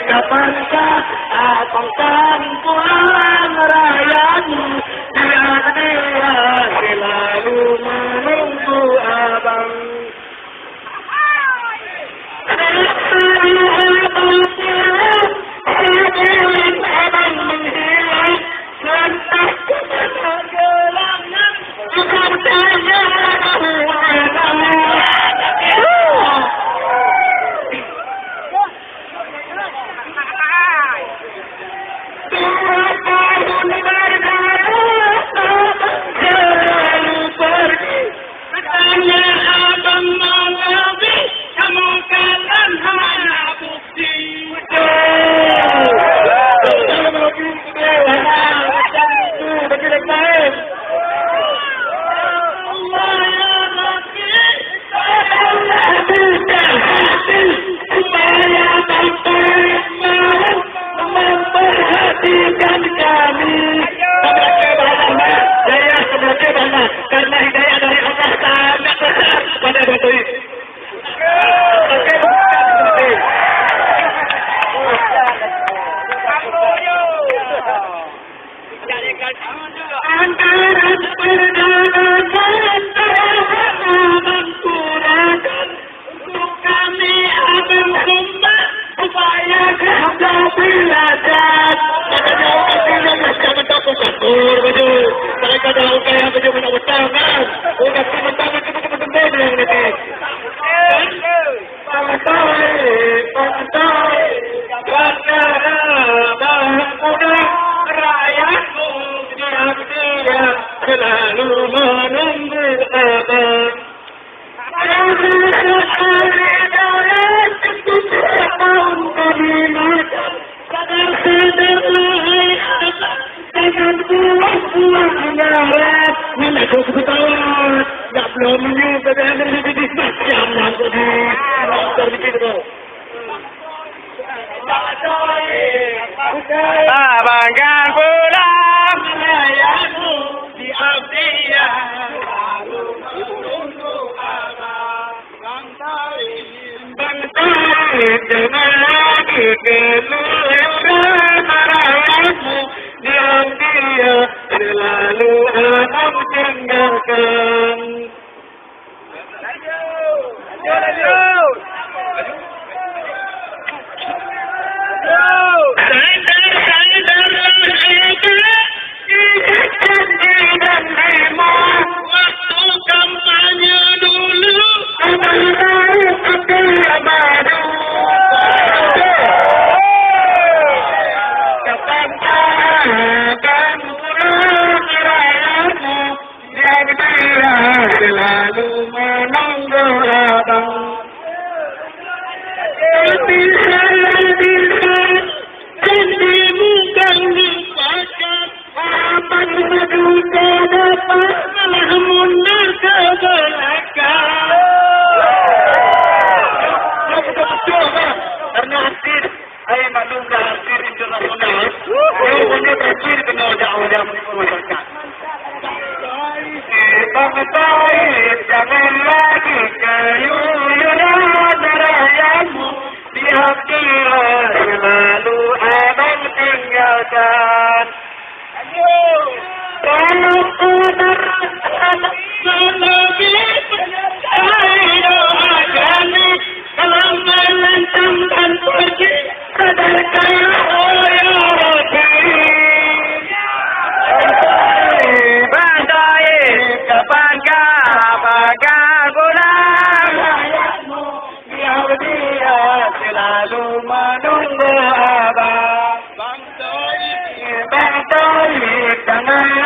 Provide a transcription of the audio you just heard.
Kapankah abangkan pulang rakyatmu biar dia selalu menunggu abang. Abang menghilang entah kemana gelangan bukan saya karena hidayah dari Allah sangat besar pada batu ini. Anggaran perdagangan telah kurangkan untuk kami akan kembali supaya kita belajar. Jangan takut campur baju. Mereka dalam kaya baju menang-menang kan. Udah teman-teman kita yang ini. Pantai, negara muda rakyatmu dia selalu menunggu abang. Tahun kami makan sadar-sadarlah jangan buang-buang anggaran. Bila kau ketahuan, tak belum menyukai dengan lebih macam yang tadi. Terbikin tu. Abangkan pulang rakyatmu di Abdiya selalu menunggu abang. Bangtai jangan lagi keluaran rakyatmu di Abdiya selalu abang tinggalkan. Waktu kampanye dulu selalu menunggu abang. Bisa janjimu kan dipakai abang seduka dapat malah mundur ke belakang. Betul-betul kan? Karena hasil saya maklumlah hasil internasional hanya berakhir kena dakwah menipu masyarakat. Bangkai jangan lagi keluyuran rakyatmu di Abdiya selalu abang tinggalkan. Kalau ada lagi ayo agami kalau melancang dan pergi sadarkan oh ya Rabbi. Kapankah abangkan pulang rakyatmu di Abdiya selalu menunggu abang. Bangkai jangan